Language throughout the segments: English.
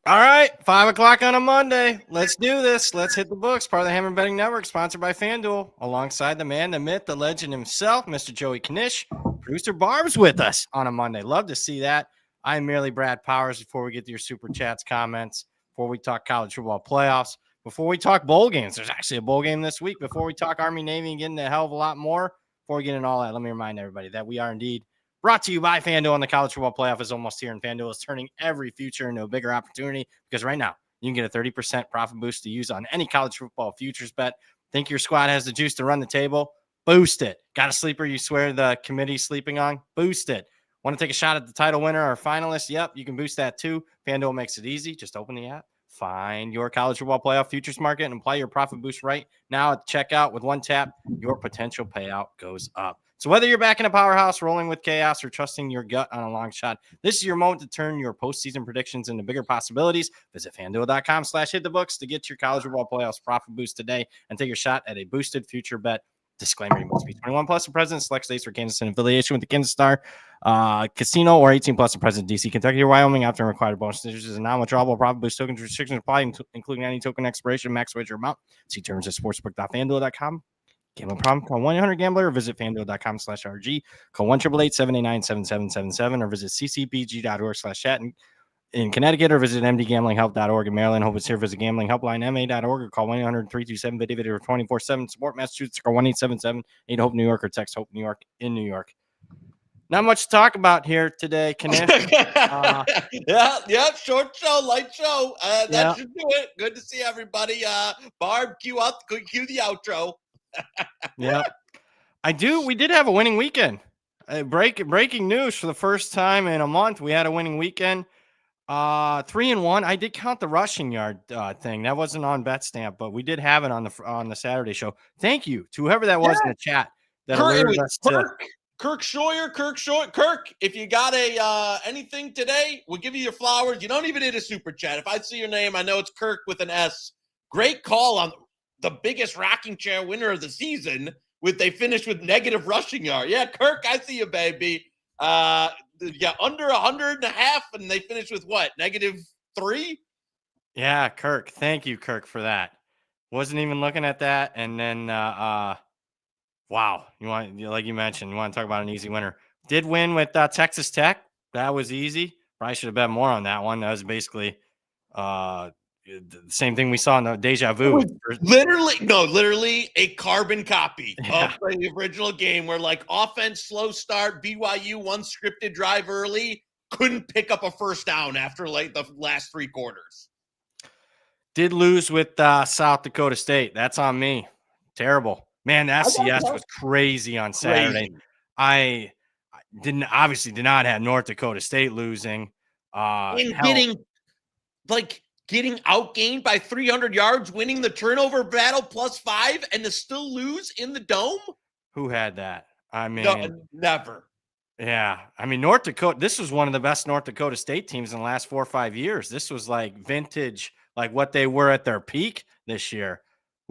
All right, 5 o'clock on a Monday. Let's do this. Let's hit the books. Part of the Hammer Betting Network, sponsored by FanDuel, alongside the man, the myth, the legend himself, Mr. Joey Knish. Producer Barb's with us on a Monday. Love to see that. I'm merely Brad Powers. Before we get to your super chats, comments, before we talk college football playoffs, before we talk bowl games, there's actually a bowl game this week. Before we talk Army, Navy, and get into a hell of a lot more, before we get into all that, let me remind everybody that we are indeed brought to you by FanDuel, and the college football playoff is almost here, and FanDuel is turning every future into a bigger opportunity because right now you can get a 30% profit boost to use on any college football futures bet. Think your squad has the juice to run the table? Boost it. Got a sleeper you swear the committee's sleeping on? Boost it. Want to take a shot at the title winner or finalist? Yep, you can boost that too. FanDuel makes it easy. Just open the app, find your college football playoff futures market, and apply your profit boost right now at checkout. With one tap, your potential payout goes up. So whether you're backing a powerhouse, rolling with chaos, or trusting your gut on a long shot, this is your moment to turn your postseason predictions into bigger possibilities. Visit FanDuel.com/hitthebooks to get your college football playoffs profit boost today and take your shot at a boosted future bet. Disclaimer, you must be 21 plus and present in select states for Kansas in affiliation with the Kansas Star Casino, or 18 plus and present in DC, Kentucky, or Wyoming. After required bonus digits is a non-withdrawable profit boost. Token restrictions apply, including any token expiration, max wager amount. See terms at sportsbook.fanduel.com. Gambling problem? Call 1-800-GAMBLER or visit FanDuel.com/RG. Call 1-888-789-7777 or visit ccpg.org/chat in Connecticut, or visit mdgamblinghelp.org in Maryland. Hope it's here. Visit gamblinghelpline.ma.org or call 1-800-327-VIDIVID or 24/7. Support Massachusetts. Call 1-877-8-HOPE New York or text Hope New York in New York. Not much to talk about here today, Knish. Yeah, short show, light show. That should do it. Good to see everybody. Barb, cue the outro. Yep. We did have a winning weekend. Breaking news: for the first time in a month, we had a winning weekend. 3-1. I did count the rushing yard thing. That wasn't on BetStamp, but we did have it on the Saturday show. Thank you to whoever that was in the chat that alerted us to Kirk Scheuer. Kirk, if you got anything today, we'll give you your flowers. You don't even need a super chat. If I see your name, I know it's Kirk with an S. Great call on the biggest rocking chair winner of the season. They finished with negative rushing yard. Yeah, Kirk, I see you, baby. Under 100.5, and they finished with what? -3? Yeah, Kirk. Thank you, Kirk, for that. Wasn't even looking at that. And then wow. Like you mentioned, you want to talk about an easy winner. Did win with Texas Tech. That was easy. Probably should have bet more on that one. That was basically the same thing we saw in the deja vu. Literally a carbon copy of the original game where, like, offense, slow start, BYU, one scripted drive early, couldn't pick up a first down after like the last 3 quarters. Did lose with South Dakota State. That's on me. Terrible. Man, the FCS was crazy on Saturday. I did not have North Dakota State losing. Getting outgained by 300 yards, winning the turnover battle +5, and to still lose in the dome? Who had that? I mean, no, never. Yeah. I mean, North Dakota, this was one of the best North Dakota State teams in the last 4 or 5 years. This was like vintage, like what they were at their peak this year.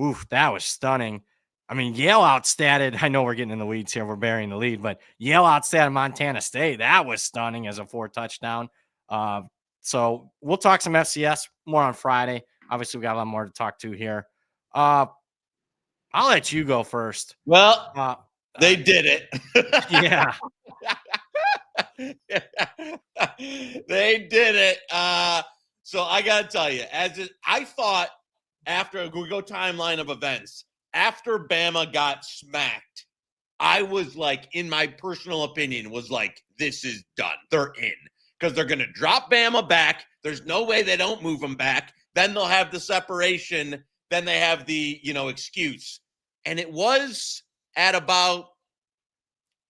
Oof, that was stunning. I mean, Yale outstatted. I know we're getting in the weeds here. We're burying the lead, but Yale outstatted Montana State. That was stunning as a 4 touchdown. So we'll talk some FCS more on Friday. Obviously, we got a lot more to talk to here. I'll let you go first. Well, they did it. Yeah. They did it. So I got to tell you, I thought after we go timeline of events, after Bama got smacked, I was like, in my personal opinion, was like, this is done. They're in. Because they're going to drop Bama back. There's no way they don't move them back. Then they'll have the separation. Then they have the, excuse. And it was at about,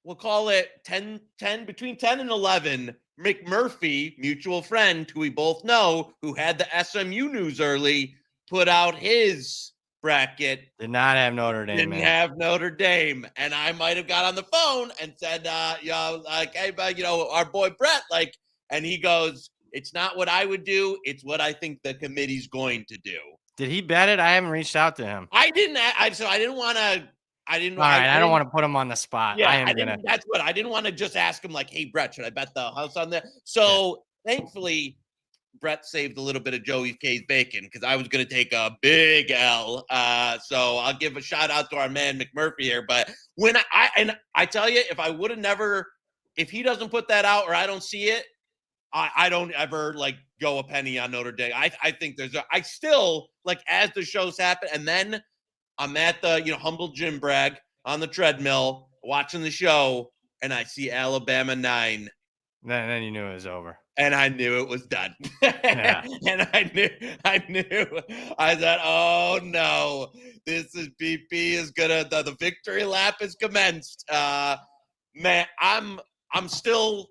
we'll call it 10, between 10 and 11, McMurphy, mutual friend, who we both know, who had the SMU news early, put out his bracket. Did not have Notre Dame. Didn't have Notre Dame. And I might have got on the phone and said, hey, but, our boy Brett, and he goes, it's not what I would do. It's what I think the committee's going to do. Did he bet it? I haven't reached out to him. I didn't. So I didn't want to. I didn't. All right, I don't want to put him on the spot. Yeah, that's what I didn't want to just ask him, like, hey, Brett, should I bet the house on there? So thankfully, Brett saved a little bit of Joey K's bacon because I was going to take a big L. So I'll give a shout out to our man McMurphy here. But when I tell you, if he doesn't put that out or I don't see it, I don't ever like go a penny on Notre Dame. I think I still like as the shows happen, and then I'm at the humble gym brag on the treadmill watching the show, and I see Alabama 9. Then you knew it was over. And I knew it was done. Yeah. And I knew. I thought, oh no, this is BP is gonna the victory lap is commenced. Man, I'm still.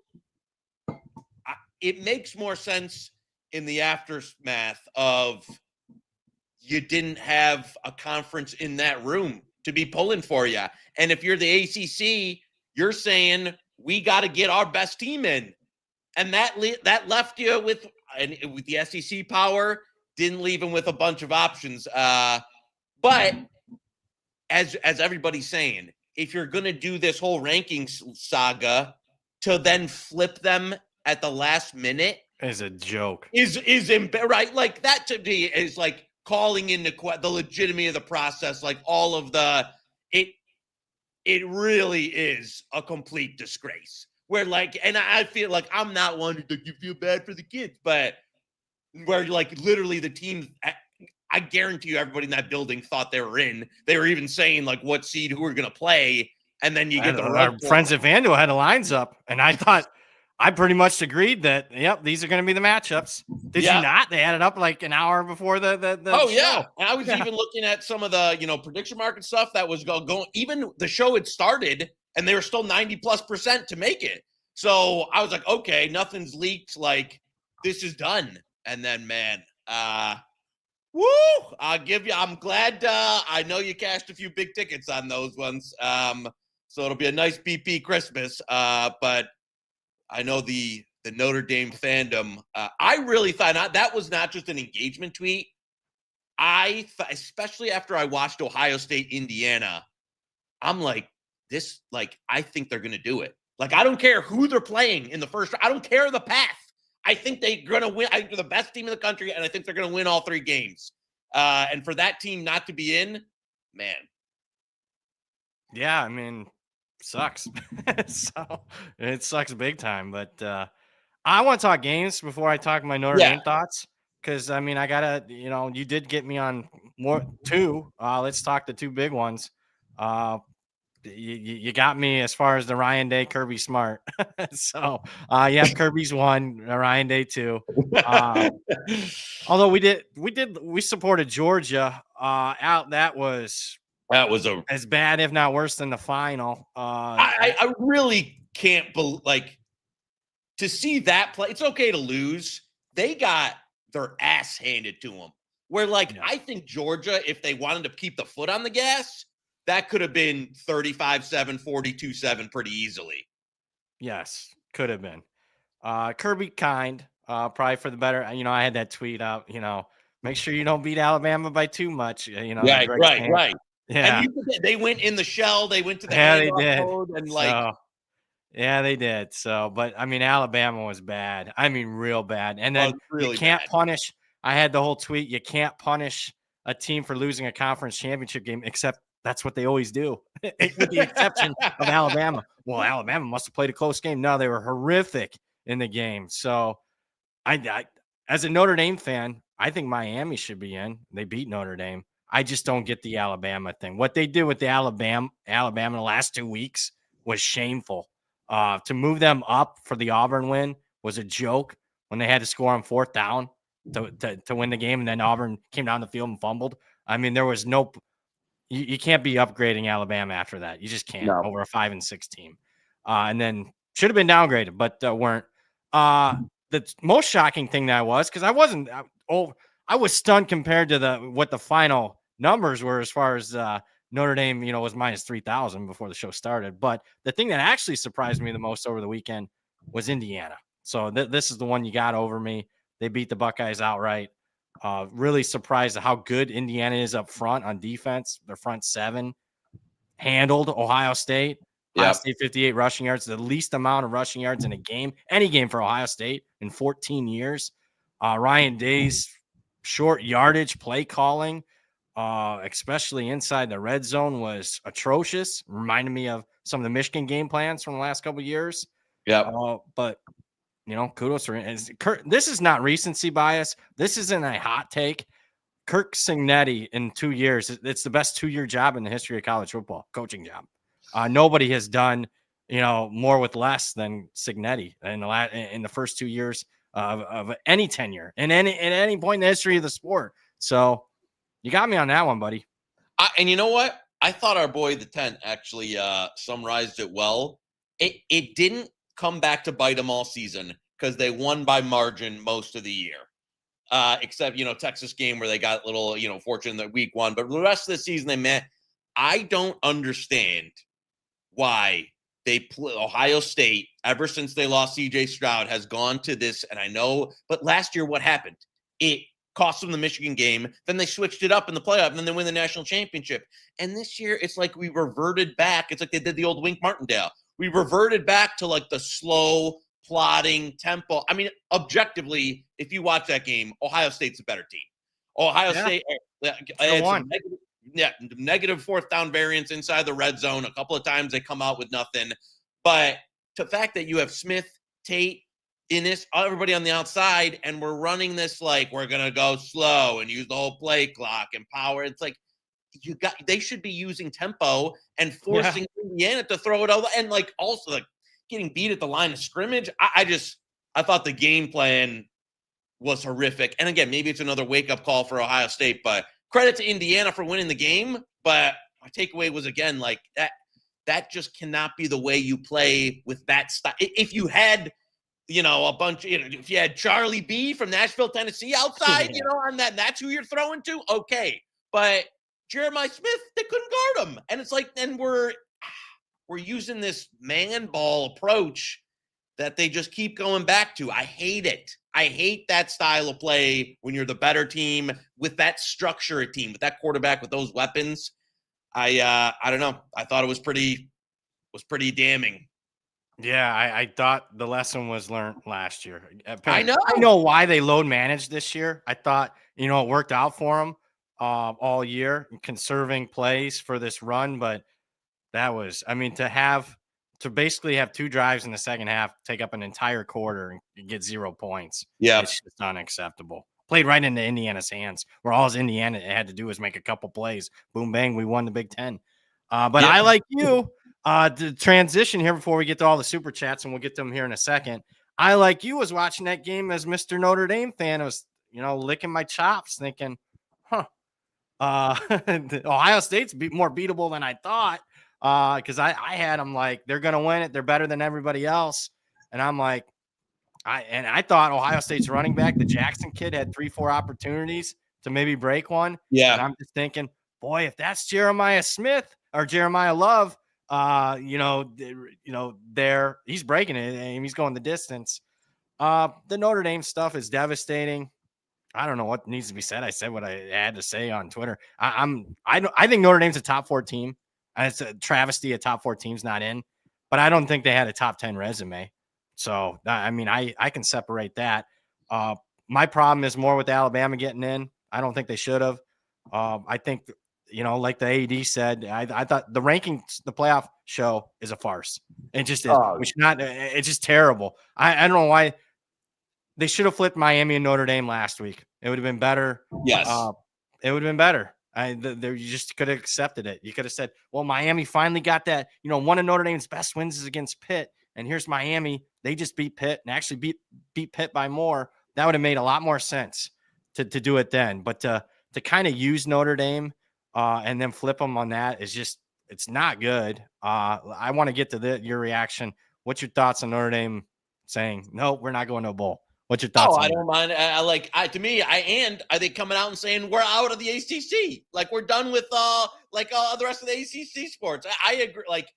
It makes more sense in the aftermath of you didn't have a conference in that room to be pulling for you, and if you're the ACC, you're saying we got to get our best team in. And that left you with the SEC power, didn't leave him with a bunch of options. But as everybody's saying, if you're going to do this whole rankings saga to then flip them at the last minute is a joke. Is right? Like that to me is like calling into the legitimacy of the process. Like all of it really is a complete disgrace. Where like, and I feel like I'm not one that you feel bad for the kids, but where like literally the team, I guarantee you everybody in that building thought they were in. They were even saying like what seed, who we're going to play. And then you get our friends at FanDuel had the lines up. And I thought, I pretty much agreed that, yep, these are going to be the matchups. Did you not? They had it up like an hour before the show. Yeah. And I was even looking at some of the, prediction market stuff that was going, even the show had started and they were still 90+% to make it. So I was like, okay, nothing's leaked. Like this is done. And then, man, woo! I'm glad. I know you cashed a few big tickets on those ones. So it'll be a nice BP Christmas. But I know the Notre Dame fandom. I really thought that was not just an engagement tweet. Especially after I watched Ohio State, Indiana, I'm like, this, like, I think they're going to do it. Like, I don't care who they're playing in the first. I don't care the path. I think they're going to win. I think they're the best team in the country, and I think they're going to win all 3 games. And for that team not to be in, man. Yeah, I mean, sucks. So it sucks big time. But I want to talk games before I talk my Notre Dame thoughts. Because, I mean, I got to, you did get me on more 2. Let's talk the 2 big ones. You got me as far as the Ryan Day, Kirby Smart. So, yeah, Kirby's 1, Ryan Day 2. Although we supported Georgia out. That was as bad, if not worse, than the final. I really can't believe, like, to see that play. It's okay to lose. They got their ass handed to them. Where, like, I think Georgia, if they wanted to keep the foot on the gas, that could have been 35-7, 42-7 pretty easily. Yes, could have been. Kirby kind, probably for the better. I had that tweet out, make sure you don't beat Alabama by too much. Right. Yeah. And they went in the shell. They went to the they did. mode and like. Yeah, they did. So, but I mean, Alabama was bad. I mean, real bad. And then really you can't punish. I had the whole tweet. You can't punish a team for losing a conference championship game, except that's what they always do, with the exception of Alabama. Well, Alabama must have played a close game. No, they were horrific in the game. So, I as a Notre Dame fan, I think Miami should be in. They beat Notre Dame. I just don't get the Alabama thing. What they did with the Alabama the last 2 weeks was shameful. To move them up for the Auburn win was a joke when they had to score on 4th down to win the game, and then Auburn came down the field and fumbled. I mean, there was no you can't be upgrading Alabama after that. You just can't over a 5-6 team. And then should have been downgraded, but weren't. The most shocking thing that was, because I was stunned compared to what the final numbers were as far as Notre Dame, was minus 3,000 before the show started. But the thing that actually surprised me the most over the weekend was Indiana. So this is the one you got over me. They beat the Buckeyes outright. Really surprised at how good Indiana is up front on defense. Their front 7 handled Ohio State. Ohio State 58 rushing yards, the least amount of rushing yards in a game, any game for Ohio State in 14 years. Ryan Day's short yardage play calling, especially inside the red zone, was atrocious. Reminded me of some of the Michigan game plans from the last couple of years. Yep. But kudos for Kirk. This is not recency bias. This isn't a hot take. Kirk Cignetti in 2 years, it's the best 2-year job in the history of college football, coaching job. Nobody has done, more with less than Cignetti in the first 2 years of any tenure in any point in the history of the sport. So you got me on that one, buddy. And you know what? I thought our boy the 10 actually summarized it well. It didn't come back to bite them all season because they won by margin most of the year. Except, Texas game where they got a little, fortunate in the week 1. But the rest of the season they met. I don't understand why they play Ohio State, ever since they lost CJ Stroud, has gone to this. And I know, but last year, what happened? It cost them the Michigan game. Then they switched it up in the playoff, and then they win the national championship. And this year, it's like we reverted back. It's like they did the old Wink Martindale. We reverted back to like the slow, plodding tempo. I mean, objectively, if you watch that game, Ohio State's a better team. Ohio State had some negative fourth down variance inside the red zone. A couple of times they come out with nothing. But the fact that you have Smith, Tate, Innis, everybody on the outside, and we're running this like we're going to go slow and use the whole play clock and power. It's like they should be using tempo and forcing Indiana to throw it over. And also getting beat at the line of scrimmage. I thought the game plan was horrific. And again, maybe it's another wake-up call for Ohio State, but credit to Indiana for winning the game. But my takeaway was, again, like that just cannot be the way you play with that style. If you had, a bunch, if you had Charlie B from Nashville, Tennessee outside, on that's who you're throwing to, okay. But Jeremiah Smith, they couldn't guard him. And it's like, then we're using this man ball approach that they just keep going back to. I hate it. I hate that style of play when you're the better team with that structure of team, with that quarterback, with those weapons. I don't know. I thought it was pretty damning. Yeah, I thought the lesson was learned last year. I know why they load managed this year. I thought, it worked out for them all year, conserving plays for this run. But that was, to basically have 2 drives in the second half, take up an entire quarter and get 0 points. Yeah, it's just unacceptable. Played right into Indiana's hands, where all Indiana had to do was make a couple plays. Boom, bang, we won the Big Ten. But I like you to transition here before we get to all the super chats, and we'll get to them here in a second. I, like you, was watching that game as Mr. Notre Dame fan. I was, licking my chops thinking, Ohio State's more beatable than I thought. Because I had them like they're gonna win it, they're better than everybody else, and I'm like, I thought Ohio State's running back, the Jackson kid, had 3-4 opportunities to maybe break one. Yeah, and I'm just thinking, boy, if that's Jeremiah Smith or Jeremiah Love, there he's breaking it and he's going the distance. The Notre Dame stuff is devastating. I don't know what needs to be said. I said what I had to say on Twitter. I think Notre Dame's a top 4 team. It's a travesty a top 4 team's not in, but I don't think they had a top 10 resume. So, I can separate that. My problem is more with Alabama getting in. I don't think they should have. I think, like the AD said, I thought the rankings, the playoff show is a farce. It just is. It's just terrible. I don't know why they should have flipped Miami and Notre Dame last week. It would have been better. Yes. It would have been better. You just could have accepted it. You could have said, well, Miami finally got that. One of Notre Dame's best wins is against Pitt. And here's Miami. They just beat Pitt and actually beat Pitt by more. That would have made a lot more sense to do it then. But to kind of use Notre Dame and then flip them on that is just, it's not good. I want to get to your reaction. What's your thoughts on Notre Dame saying, no, we're not going to a bowl? What's your thoughts? I don't mind. Are they coming out and saying we're out of the ACC? Like we're done with the rest of the ACC sports. I agree. Like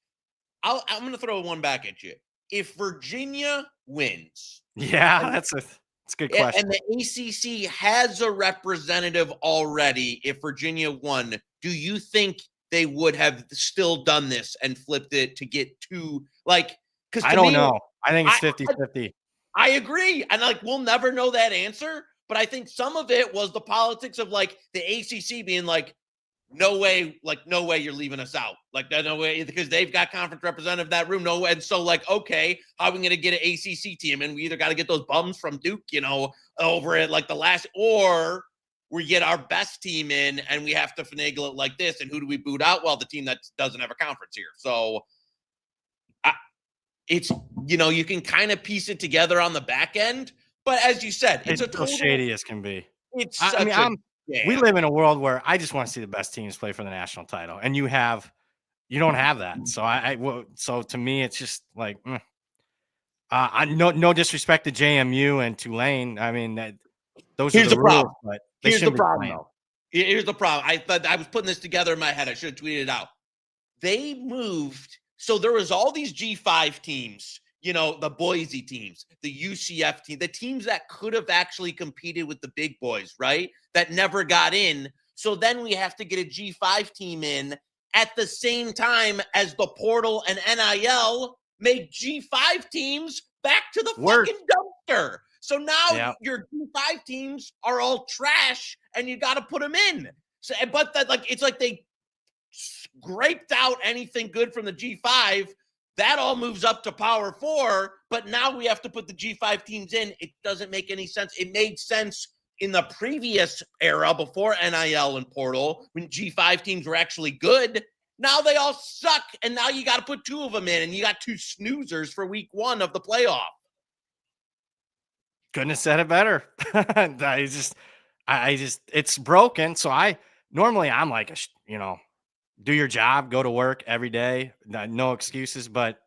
I'm going to throw one back at you. If Virginia wins, that's a good question. And the ACC has a representative already. If Virginia won, do you think they would have still done this and flipped it to get to because I don't know. I think it's 50-50. I agree. And we'll never know that answer. But I think some of it was the politics of like the ACC being like, no way you're leaving us out. Like, no way, because they've got conference representative in that room. No way. And so, like, okay, how are we going to get an ACC team? And we either got to get those bums from Duke, over at like the last, or we get our best team in and we have to finagle it like this. And who do we boot out? Well, the team that doesn't have a conference here. So it's, you can kind of piece it together on the back end. But as you said, it's a total shady as can be. It's we live in a world where I just want to see the best teams play for the national title, and you don't have that. So so to me, it's just like, no disrespect to JMU and Tulane. I mean, those are the rules, problem. But here's the problem, though. Here's the problem. I was putting this together in my head. I should have tweeted it out. They moved, so there was all these G5 teams. The Boise teams, the UCF team, the teams that could have actually competed with the big boys, right? That never got in. So then we have to get a G5 team in at the same time as the portal and NIL make G5 teams back to the fucking dumpster. So now your G5 teams are all trash and you got to put them in. So, but it's like they scraped out anything good from the G5. That all moves up to Power 4, but now we have to put the G5 teams in. It doesn't make any sense. It made sense in the previous era before NIL and portal when G5 teams were actually good. Now they all suck, and now you got to put 2 of them in, and you got 2 snoozers for week 1 of the playoff. Couldn't have said it better. It's broken. So I'm like, do your job, go to work every day, no excuses. But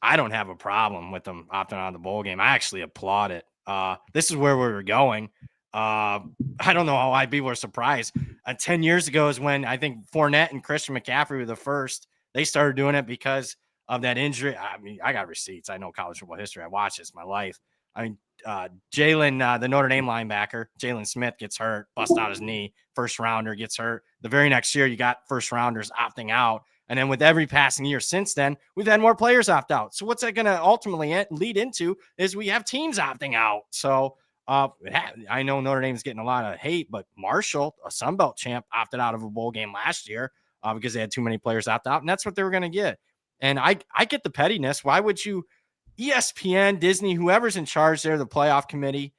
I don't have a problem with them opting out of the bowl game. I actually applaud it. This is where we were going. I don't know why people are surprised. 10 years ago is when I think Fournette and Christian McCaffrey were the first. They started doing it because of that injury. I mean, I got receipts. I know college football history. I watched this my life. I mean, Jalen, the Notre Dame linebacker, Jalen Smith gets hurt, busts out his knee. First rounder gets hurt. The very next year, you got first rounders opting out. And then with every passing year since then, we've had more players opt out. So what's that going to ultimately lead into is we have teams opting out. So I know Notre Dame's getting a lot of hate, but Marshall, a Sun Belt champ, opted out of a bowl game last year because they had too many players opt out. And that's what they were going to get. And I get the pettiness. Why would you – ESPN, Disney, whoever's in charge there, the playoff committee,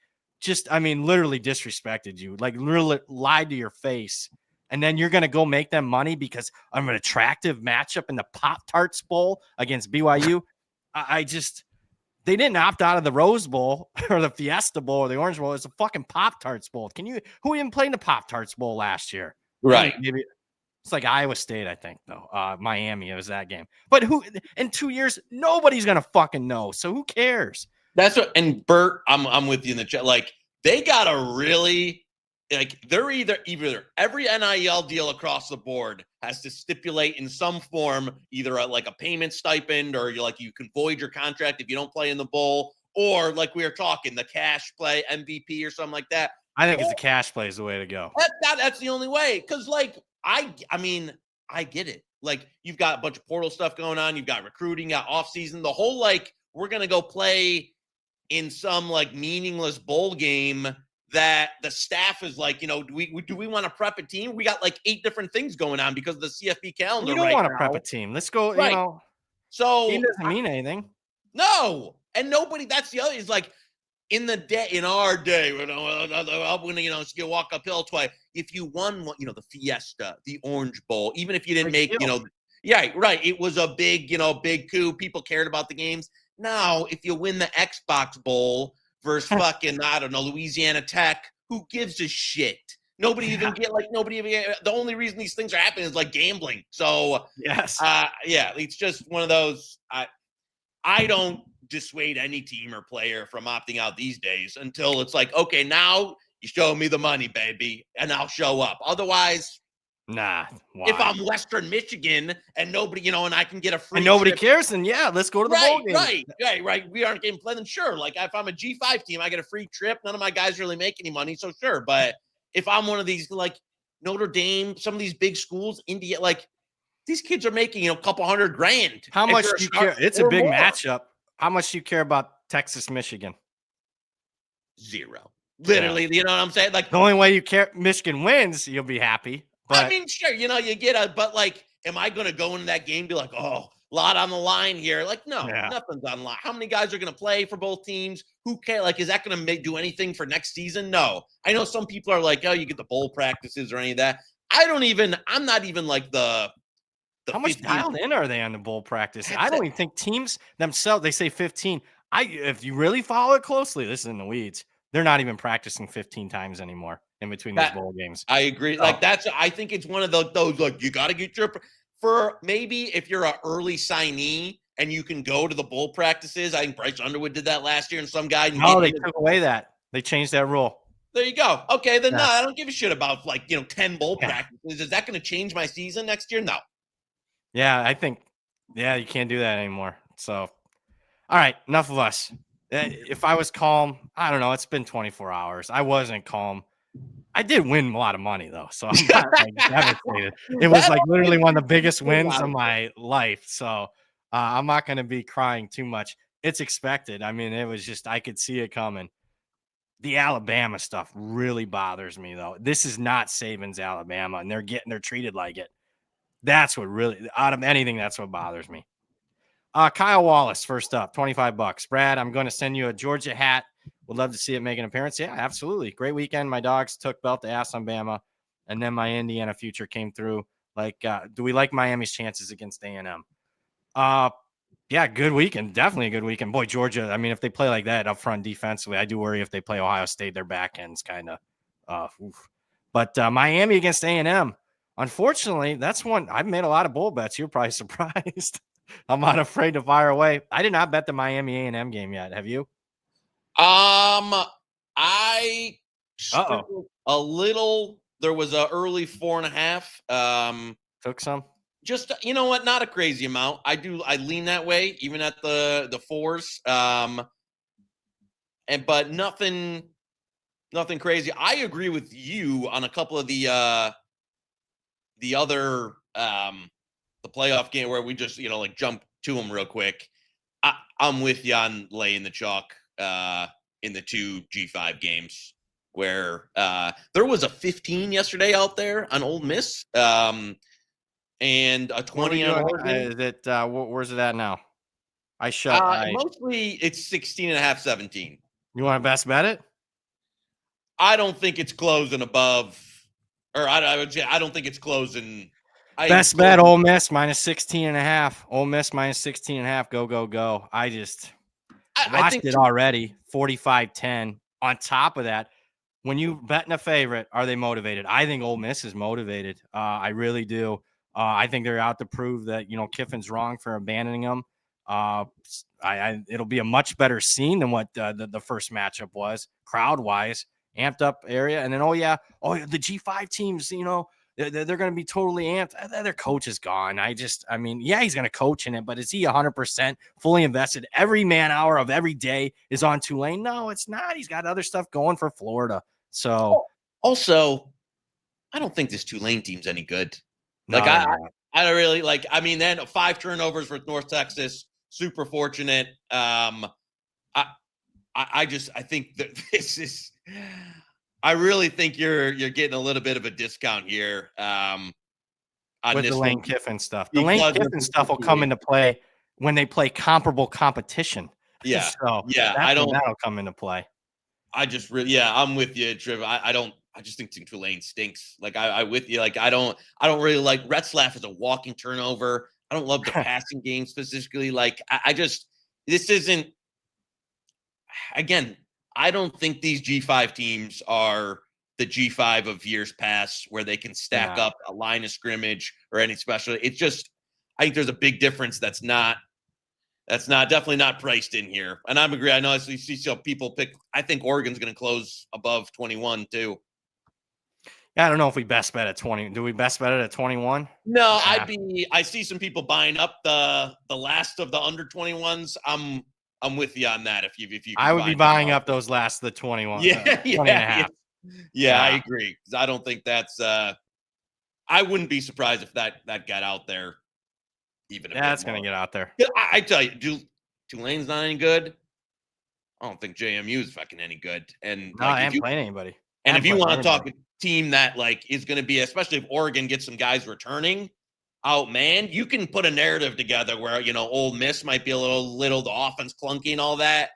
literally disrespected you, like literally lied to your face. And then you're going to go make them money because of an attractive matchup in the Pop-Tarts Bowl against BYU. They didn't opt out of the Rose Bowl or the Fiesta Bowl or the Orange Bowl. It's a fucking Pop-Tarts Bowl. Who even played in the Pop-Tarts Bowl last year? Right. Maybe it's like Iowa State, I think, though. Miami, it was that game. But who in 2 years, nobody's gonna fucking know. So who cares? That's what. And Bert, I'm with you in the chat. Like they gotta really, they're either every NIL deal across the board has to stipulate in some form either like a payment stipend or you can void your contract if you don't play in the bowl, or like we were talking the cash play MVP or something like that. I think it's the cash play is the way to go. That's the only way because I get it. Like you've got a bunch of portal stuff going on. You've got recruiting, got off season. The whole we're gonna go play in some meaningless bowl game that the staff is do we want to prep a team? We got 8 different things going on because of the CFB calendar. You don't want to prep a team. Let's go. Right. So it doesn't mean anything. No, and nobody. That's the other. Is in our day, when you walk uphill twice. If you won, the Fiesta, the Orange Bowl, even if you didn't make, right. It was a big, big coup. People cared about the games. Now, if you win the Xbox Bowl versus fucking, I don't know, Louisiana Tech, who gives a shit? Nobody even the only reason these things are happening is gambling. So yes, it's just one of those. I don't dissuade any team or player from opting out these days until it's okay, now you show me the money, baby, and I'll show up. Otherwise, nah. Why? If I'm Western Michigan and nobody, and I can get a free and nobody trip, cares, then let's go to the bowl game. Right. We aren't getting played, then sure. If I'm a G5 team, I get a free trip. None of my guys really make any money, so sure. But if I'm one of these Notre Dame, some of these big schools, India, these kids are making a couple $100,000. How much do you care? It's a big matchup. How much do you care about Texas, Michigan? 0. Literally, you know what I'm saying? Like, the only way you care Michigan wins, you'll be happy. But I mean, sure, you get but like, am I going to go into that game and be like, oh, a lot on the line here? Like, no, yeah. nothing's on line. How many guys are going to play for both teams? Who cares? Like, is that going to do anything for next season? No. I know some people are like, oh, you get the bowl practices or any of that. I'm not even like the How much 15. dialed in are they on the bowl practice? I don't even think teams themselves, they say 15. If you really follow it closely, this is in the weeds. They're not even practicing 15 times anymore in between these bowl games. I agree. Like I think it's one of those like you got to get for maybe if you're an early signee and you can go to the bowl practices. I think Bryce Underwood did that last year, and some guy. No, they took away that. They changed that rule. There you go. Okay, then no, I don't give a shit about 10 bowl practices. Is that going to change my season next year? No. Yeah, I think you can't do that anymore. So, all right, enough of us. If I was calm, I don't know. It's been 24 hours. I wasn't calm. I did win a lot of money though, so I'm not devastated. It was literally one of the biggest wins of my life. So I'm not going to be crying too much. It's expected. I mean, it was just I could see it coming. The Alabama stuff really bothers me though. This is not Saban's Alabama, and they're treated like it. That's what really out of anything. That's what bothers me. Kyle Wallace, first up, $25. Brad, I'm going to send you a Georgia hat. Would love to see it make an appearance. Yeah, absolutely. Great weekend. My dogs took belt to ass on Bama, and then my Indiana future came through. Do we like Miami's chances against A&M? Yeah, good weekend. Definitely a good weekend. Boy, Georgia, I mean, if they play like that up front defensively, I do worry if they play Ohio State, their back end's kind of But Miami against A&M, unfortunately, that's one. I've made a lot of bowl bets. You're probably surprised. I'm not afraid to fire away. I did not bet the Miami A&M game yet. Have you? I a little. There was a early 4.5. Took some. Just you know what? Not a crazy amount. I lean that way, even at the fours. But nothing crazy. I agree with you on a couple of the other the playoff game where we just jump to them real quick. I'm with you on laying the chalk in the 2 G5 games where there was a 15 yesterday out there on Ole Miss and a 20 on Oregon. Where's it at now? Mostly it's 16.5, 17. You want to best bet it? I don't think it's closing above, or I would say I don't think it's closing. Best bet, Ole Miss minus 16.5. Ole Miss minus 16.5. Go. I watched it already. 45-10. On top of that, when you betting a favorite, are they motivated? I think Ole Miss is motivated. I really do. I think they're out to prove that Kiffin's wrong for abandoning them. It'll be a much better scene than what the first matchup was, crowd wise, amped up area. And then the G5 teams, they're going to be totally amped. Their coach is gone. He's going to coach in it, but is he 100% fully invested? Every man hour of every day is on Tulane. No, it's not. He's got other stuff going for Florida. So also, I don't think this Tulane team's any good. No, I don't really then 5 turnovers with North Texas. Super fortunate. I think that this is. I really think you're getting a little bit of a discount here. With the Lane Kiffin stuff. The Lane Kiffin stuff will come into play when they play comparable competition. Yeah. That'll come into play. I'm with you, Triv. I just think Tulane stinks. I with you. I don't really like Retzlaff as a walking turnover. I don't love the passing game specifically. This isn't, again, I don't think these G5 teams are the G5 of years past where they can stack up a line of scrimmage or any special. It's just, I think there's a big difference that's definitely not priced in here. And I'm agree. I know I see some people pick. I think Oregon's going to close above 21 too. I don't know if we best bet at 20. Do we best bet it at 21? No, I see some people buying up the last of the under 21s. I'm with you on that. If you I would be buying up those last the 21. 20 and a half. Yeah, I agree. Because I don't think that's I wouldn't be surprised if that got out there. Even it's going to get out there. I tell you, Tulane's not any good. I don't think JMU is fucking any good. And No, I ain't playing anybody. And if you want to talk a team that like is going to be, especially if Oregon gets some guys returning, oh man, you can put a narrative together where Ole Miss might be a little the offense clunky and all that.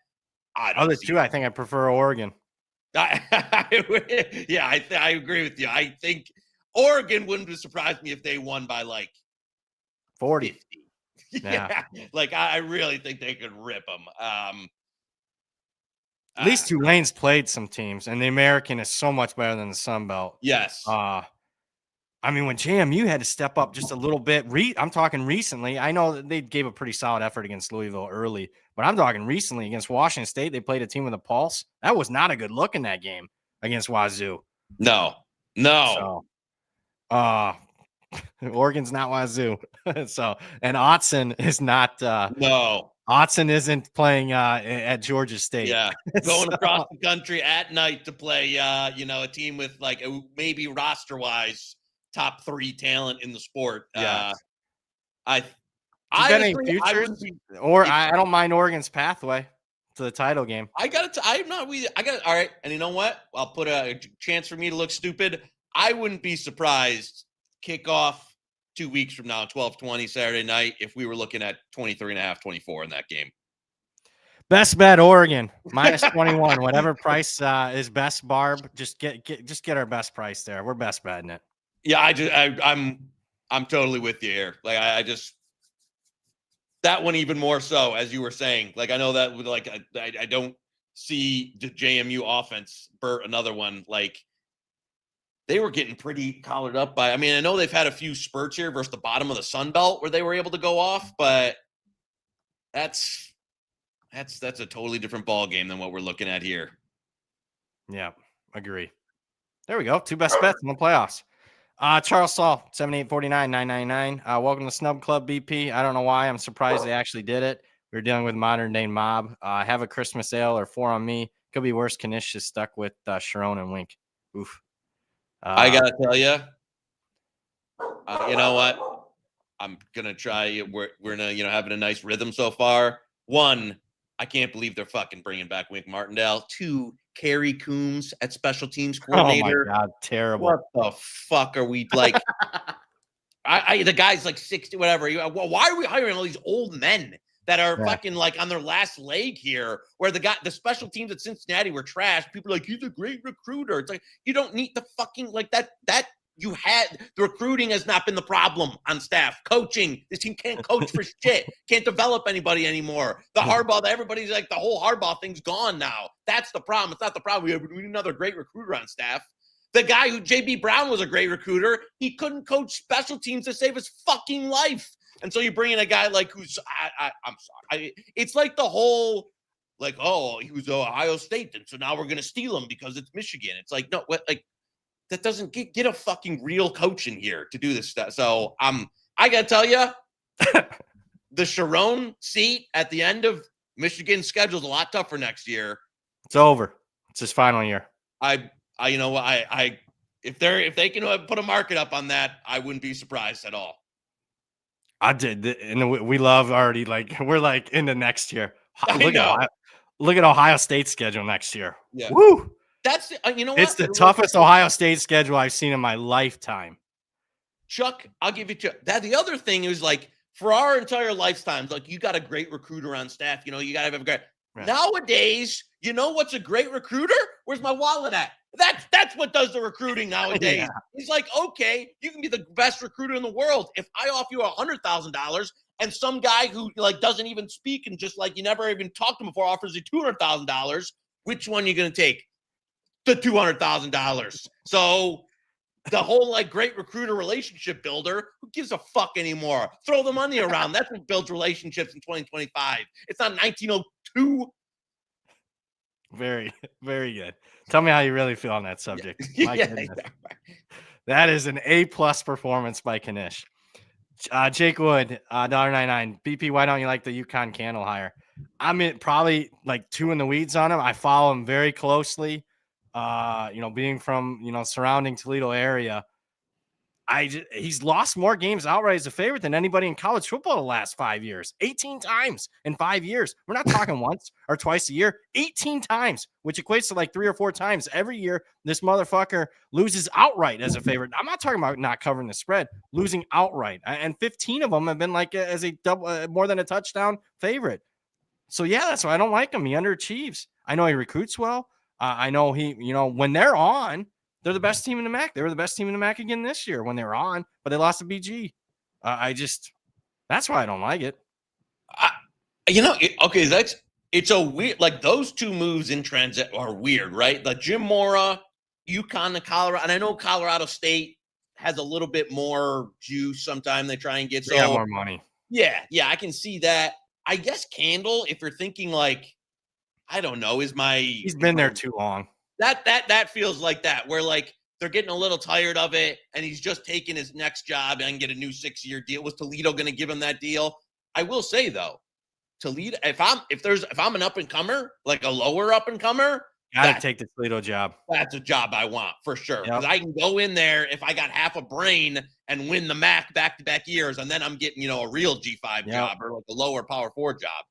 I think I prefer Oregon. I agree with you. I think Oregon wouldn't surprise me if they won by like 40. 50. Yeah, like I really think they could rip them. At least Tulane's played some teams, and the American is so much better than the Sun Belt. Yes. I mean, when JMU had to step up just a little bit, I'm talking recently. I know that they gave a pretty solid effort against Louisville early, but I'm talking recently against Washington State. They played a team with a pulse. That was not a good look in that game against Wazoo. No. So, Oregon's not Wazoo. So, and Autzen is not. No. Autzen isn't playing at Georgia State. Yeah, going across the country at night to play, a team with like maybe roster-wise top 3 talent in the sport. Yeah. I don't mind Oregon's pathway to the title game. All right. And you know what? I'll put a chance for me to look stupid. I wouldn't be surprised kickoff 2 weeks from now, 12:20 Saturday night, if we were looking at 23.5, 24 in that game. Best bet Oregon minus 21. Whatever price is best, Barb. Just get our best price there. We're best betting it. Yeah, I'm totally with you here. Like I just that one even more so, as you were saying. Like I know that with like I don't see the JMU offense Burt another one. Like they were getting pretty collared up by. I mean, I know they've had a few spurts here versus the bottom of the Sun Belt where they were able to go off, but that's a totally different ball game than what we're looking at here. Yeah, agree. There we go. 2 best bets in the playoffs. Charles Saul, 7849-999. Welcome to Snub Club BP. I don't know why. I'm surprised they actually did it. We're dealing with modern day mob. Have a Christmas ale or 4 on me. Could be worse. Knish is stuck with Sharon and Wink. Oof. I gotta tell you, you know what? I'm gonna try. We're having a nice rhythm so far. 1, I can't believe they're fucking bringing back Wink Martindale. 2, Kerry Coombs at special teams coordinator. Oh my God, terrible. What the fuck are we like? The guy's like 60, whatever. Why are we hiring all these old men that are fucking like on their last leg here? Where the special teams at Cincinnati were trash. People are like, he's a great recruiter. It's like you don't need the fucking like that. You had the recruiting has not been the problem on staff. Coaching, this team can't coach for shit. Can't develop anybody anymore. The Harbaugh, everybody's like the whole Harbaugh thing's gone now. That's the problem. It's not the problem. We need another great recruiter on staff. The guy who JB Brown was a great recruiter, he couldn't coach special teams to save his fucking life. And so you bring in a guy like who's I'm sorry. It's like the whole like, oh, he was Ohio State, and so now we're gonna steal him because it's Michigan. It's like, no, what like that doesn't get a fucking real coach in here to do this stuff. So I gotta tell you, the Sharon seat at the end of Michigan's schedule is a lot tougher next year. It's over. It's his final year. If they can put a market up on that, I wouldn't be surprised at all. I did, and we love already. Like we're like into next year. Look at Ohio State's schedule next year. Yeah. Woo. That's what? It's the toughest Ohio State schedule I've seen in my lifetime. Chuck, I'll give you that. The other thing is like for our entire lifetimes, like you got a great recruiter on staff. You got to have a great. Right. Nowadays, you know what's a great recruiter? Where's my wallet at? That's what does the recruiting nowadays. Yeah. He's like, okay, you can be the best recruiter in the world. If I offer you $100,000 and some guy who like doesn't even speak and just like you never even talked to him before offers you $200,000, which one are you going to take? The $200,000. So the whole like great recruiter relationship builder, who gives a fuck anymore? Throw the money around. That's what builds relationships in 2025. It's not 1902. Very, very good. Tell me how you really feel on that subject. My goodness. That is an A+ performance by Knish. Jake Wood, $1.99. BP, why don't you like the UConn candle hire? I'm probably like 2 in the weeds on him. I follow him very closely. Being from, surrounding Toledo area, he's lost more games outright as a favorite than anybody in college football the last 5 years. 18 times in 5 years. We're not talking once or twice a year. 18 times, which equates to like 3 or 4 times every year. This motherfucker loses outright as a favorite. I'm not talking about not covering the spread, losing outright. And 15 of them have been like as a double, more than a touchdown favorite. So yeah, that's why I don't like him. He underachieves. I know he recruits well. I know when they're on, they're the best team in the MAC. They were the best team in the MAC again this year when they were on, but they lost to BG. That's why I don't like it. It's a weird, like those two moves in transit are weird, right? The Jim Mora, UConn to Colorado, and I know Colorado State has a little bit more juice. Sometimes they try and get more money. Yeah, I can see that. I guess Candle, if you're thinking like, I don't know, he's been there too long. That feels like that, where like they're getting a little tired of it, and he's just taking his next job and get a new 6-year deal. Was Toledo going to give him that deal? I will say though, Toledo, if I'm an up and comer, like a lower up and comer, gotta take the Toledo job. That's a job I want for sure, because Yep. I can go in there if I got half a brain and win the MAC back-to-back years, and then I'm getting a real G5 job or like a lower Power 4 job.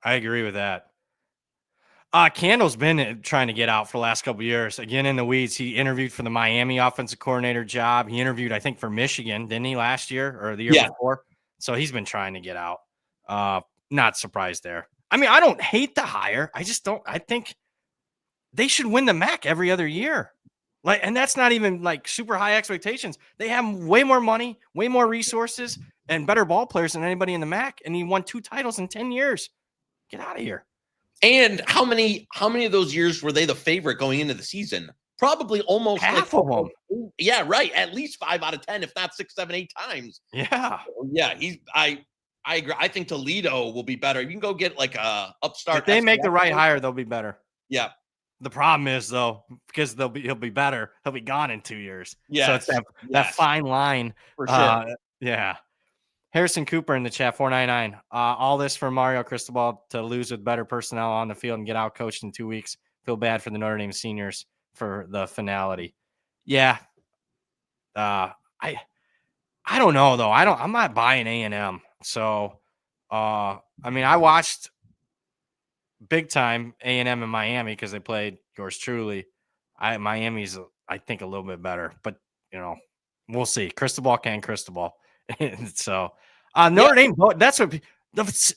I agree with that. Candle's been trying to get out for the last couple of years. Again, in the weeds, he interviewed for the Miami offensive coordinator job. He interviewed, I think, for Michigan, didn't he, last year or the year before? So he's been trying to get out. Not surprised there. I mean, I don't hate the hire. I just don't. I think they should win the MAC every other year. And that's not even like super high expectations. They have way more money, way more resources, and better ball players than anybody in the MAC. And he won 2 titles in 10 years. Get out of here. And how many of those years were they the favorite going into the season? Probably almost half of them. Yeah, right. At least 5 out of 10, if not 6, 7, 8 times. Yeah. Yeah. I agree. I think Toledo will be better. You can go get like a upstart. If they make the right hire, they'll be better. Yeah. The problem is though, because he'll be better, he'll be gone in 2 years. Yeah. So it's that fine line. For sure. Yeah. Harrison Cooper in the chat, 499. All this for Mario Cristobal to lose with better personnel on the field and get out coached in 2 weeks. Feel bad for the Notre Dame seniors for the finality. Yeah. I don't know though. I'm not buying A&M. So, I mean, I watched big time A&M in Miami because they played yours truly. Miami's, I think, a little bit better, but we'll see. Cristobal. So Notre Dame, that's what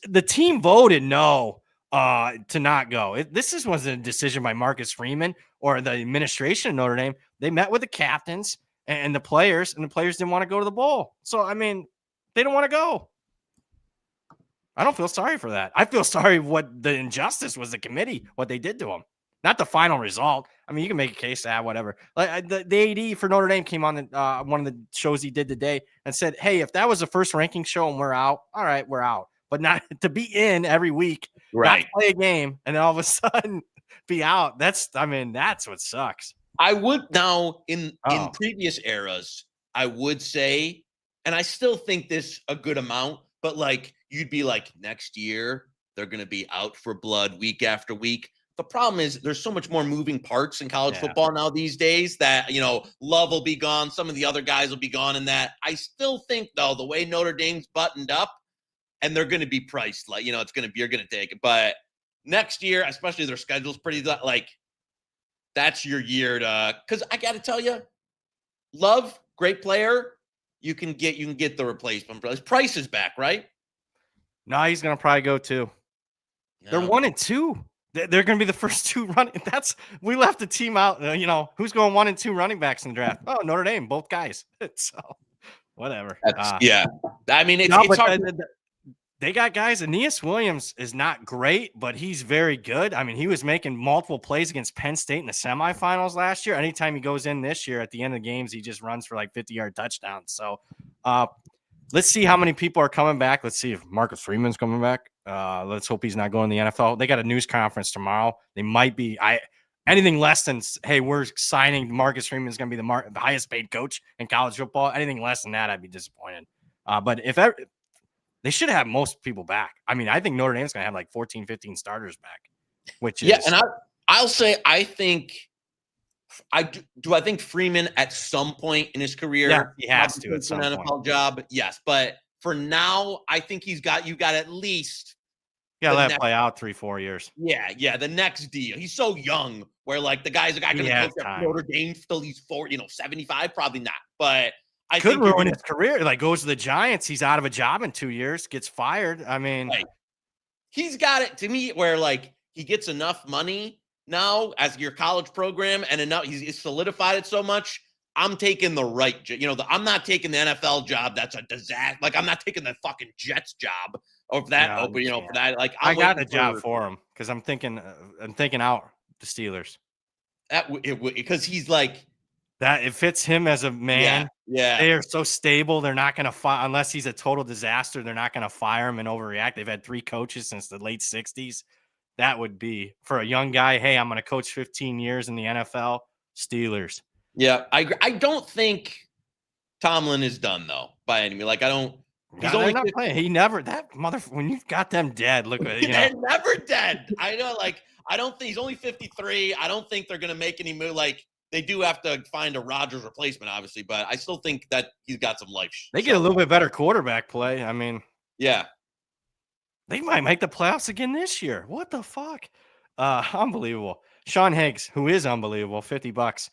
the team voted no to not go. This wasn't a decision by Marcus Freeman or the administration of Notre Dame. They met with the captains and the players, and the players didn't want to go to the bowl. So, I mean, they don't want to go. I don't feel sorry for that. I feel sorry what the injustice was the committee, what they did to them. Not the final result. I mean, you can make a case that whatever. Like the AD for Notre Dame came on one of the shows he did today and said, "Hey, if that was a first ranking show and we're out, all right, we're out. But not to be in every week, right? Not play a game and then all of a sudden be out. That's what sucks." I would now in previous eras, I would say, and I still think this a good amount, but like you'd be like next year they're going to be out for blood week after week. The problem is there's so much more moving parts in college football now these days that, Love will be gone. Some of the other guys will be gone in that. I still think, though, the way Notre Dame's buttoned up, and they're going to be priced like, you're going to take it. But next year, especially their schedule's pretty, like, that's your year to, because I got to tell you, Love, great player. You can get the replacement. Price is back, right? No, he's going to probably go too. No. They're 1-2. They're going to be the first 2 running. We left the team out. Who's going 1 and 2 running backs in the draft? Oh, Notre Dame, both guys. So whatever. Yeah. I mean, it's hard. They got guys. Aeneas Williams is not great, but he's very good. I mean, he was making multiple plays against Penn State in the semifinals last year. Anytime he goes in this year, at the end of the games, he just runs for like 50-yard touchdowns. So let's see how many people are coming back. Let's see if Marcus Freeman's coming back. Let's hope he's not going to the NFL. They got a news conference tomorrow. They might be anything less than, hey, we're signing Marcus Freeman is going to be the highest paid coach in college football. Anything less than that, I'd be disappointed. But if ever, they should have most people back. I mean, I think Notre Dame's going to have like 14, 15 starters back, which is. Yeah, and I'll say I think I think Freeman at some point in his career, Yeah, he has to at some an point. NFL job. Yes, but for now, I think you got at least Yeah, the let it next. play out 3-4 years. Yeah, the next deal. He's so young, where like the guy's going He to has coach at time. Notre Dame till he's 75, probably not. But I Could think ruin his career. Like goes to the Giants, he's out of a job in 2 years, gets fired. I mean, right. He's got it to me where like he gets enough money now as your college program, and enough he's solidified it so much. I'm taking the right, I'm not taking the NFL job. That's a disaster. Like I'm not taking the fucking Jets job or that no, open, you for can't. that. Like I I'm got waiting the job for him because I'm thinking out the Steelers. Because he's like that it fits him as a man. Yeah. They are so stable. They're not going to fire unless he's a total disaster. They're not going to fire him and overreact. They've had 3 coaches since the late 60s. That would be for a young guy. Hey, I'm going to coach 15 years in the NFL. Steelers. Yeah, I don't think Tomlin is done though by any means. Like I don't. He's only not playing. He never when you got them dead. Look, they're never dead. I know. Like I don't think he's only 53. I don't think they're going to make any move. Like they do have to find a Rodgers replacement, obviously, but I still think that he's got some life. They get a little bit better quarterback play. I mean, yeah, they might make the playoffs again this year. What the fuck? Unbelievable. Sean Higgs, who is unbelievable, $50.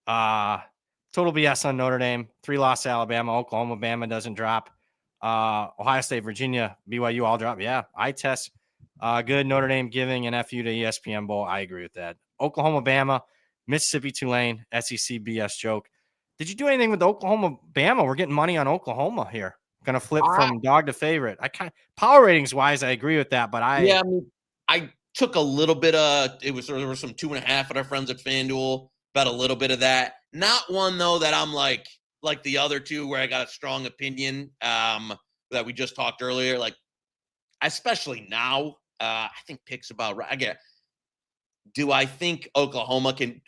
Total BS on Notre Dame. 3-loss Alabama, Oklahoma, Bama doesn't drop. Ohio State, Virginia, BYU all drop. Yeah, I test. Good. Notre Dame giving an FU to ESPN Bowl. I agree with that. Oklahoma, Bama, Mississippi, Tulane, SEC BS joke. Did you do anything with Oklahoma, Bama? We're getting money on Oklahoma here. Going to flip from dog to favorite. Power ratings wise, I agree with that, but I took a little bit of there was some 2.5 at our friends at FanDuel. Bet a little bit of that. Not one though that I'm like the other two where I got a strong opinion that we just talked earlier. Like especially now, I think picks about right. Do I think Oklahoma can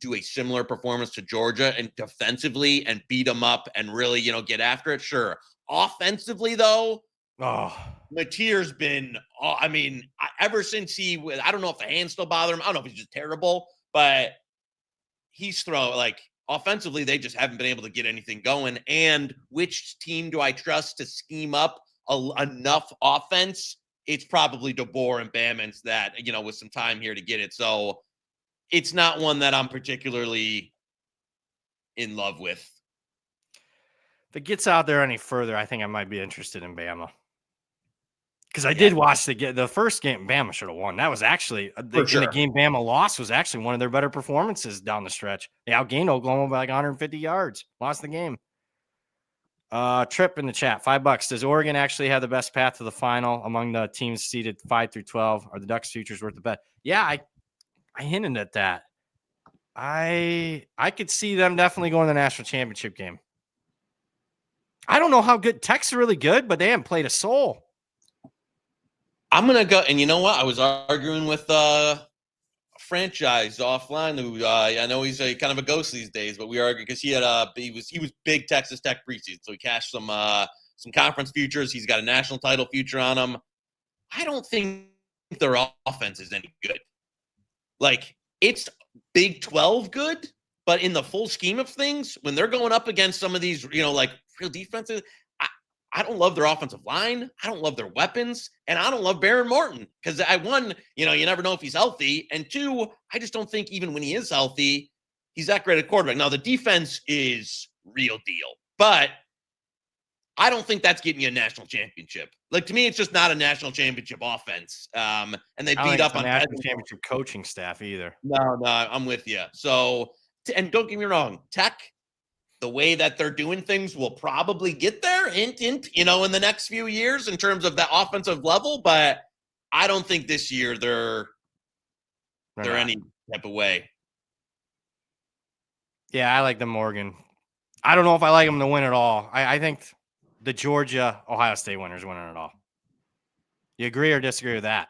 do a similar performance to Georgia and defensively and beat them up and really get after it? Sure. Offensively though, Mateer's been, ever since I don't know if the hands still bother him. I don't know if he's just terrible, but he's offensively, they just haven't been able to get anything going. And which team do I trust to scheme up enough offense? It's probably DeBoer and Bammons that, with some time here to get it. So it's not one that I'm particularly in love with. If it gets out there any further, I think I might be interested in Bama. Because I did watch the first game. Bama should have won. That was actually the game Bama lost was actually one of their better performances down the stretch. They outgained Oklahoma by like 150 yards. Lost the game. Trip in the chat, $5. Does Oregon actually have the best path to the final among the teams seeded 5 through 12? Are the Ducks futures worth the bet? Yeah, I hinted at that. I could see them definitely going to the national championship game. I don't know how good Tech's really good, but they haven't played a soul. I'm gonna go, and you know what? I was arguing with a franchise offline who I know he's kind of a ghost these days, but we argued because he was big Texas Tech preseason, so he cashed some conference futures. He's got a national title future on him. I don't think their offense is any good. Like it's Big 12 good, but in the full scheme of things, when they're going up against some of these, like real defenses, I don't love their offensive line. I don't love their weapons. And I don't love Baron Morton because you never know if he's healthy. And 2, I just don't think even when he is healthy, he's that great a quarterback. Now, the defense is real deal, but I don't think that's getting you a national championship. Like, to me, it's just not a national championship offense. And they beat up on national championship coaching staff either. No, I'm with you. So, and don't get me wrong, Tech, the way that they're doing things will probably get there, hint, in the next few years in terms of that offensive level. But I don't think this year they're any type of way. Yeah, I like the Morgan. I don't know if I like them to win it all. I think the Georgia Ohio State winners winning it all. You agree or disagree with that?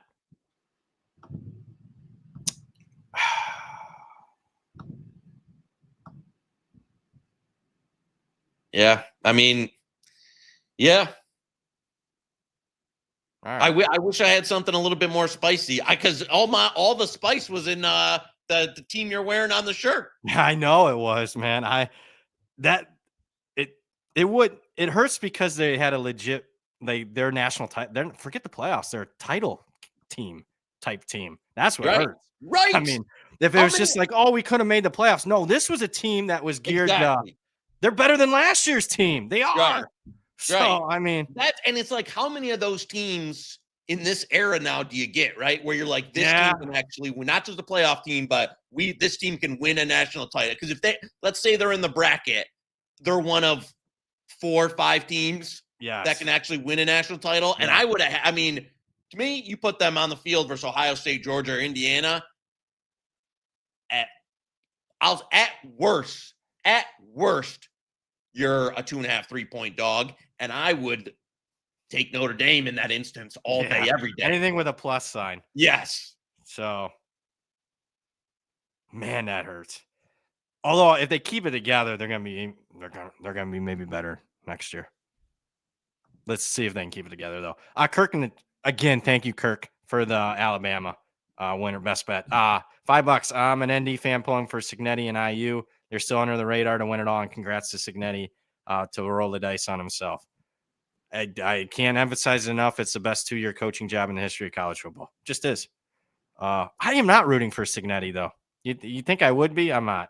Yeah, yeah. All right. I wish I had something a little bit more spicy. Because all the spice was in the team you're wearing on the shirt. I know it was, man. It hurts because they had a legit their national title. Forget the playoffs. They're a title type team. That's what Right. hurts. Right. I mean, if it was just like, oh, we could have made the playoffs. No, this was a team that was geared. Exactly. They're better than last year's team. They are. Right. So Right. I mean, and it's like, how many of those teams in this era now do you get, right? Where you're like, this team can actually win, not just a playoff team, but this team can win a national title. Because if let's say they're in the bracket, they're one of 4 or 5 teams that can actually win a national title. And to me, you put them on the field versus Ohio State, Georgia, or Indiana. At worst, you're a 2.5, 3-point dog. And I would take Notre Dame in that instance all day, every day. Anything with a plus sign. Yes. So, man, that hurts. Although if they keep it together, they're gonna be maybe better next year. Let's see if they can keep it together though. Kirk, again, thank you, Kirk, for the Alabama winner best bet. $5. I'm an ND fan pulling for Cignetti and IU. They're still under the radar to win it all, and congrats to Cignetti to roll the dice on himself. I can't emphasize it enough. It's the best 2-year coaching job in the history of college football. Just is. I am not rooting for Cignetti though. You think I would be? I'm not.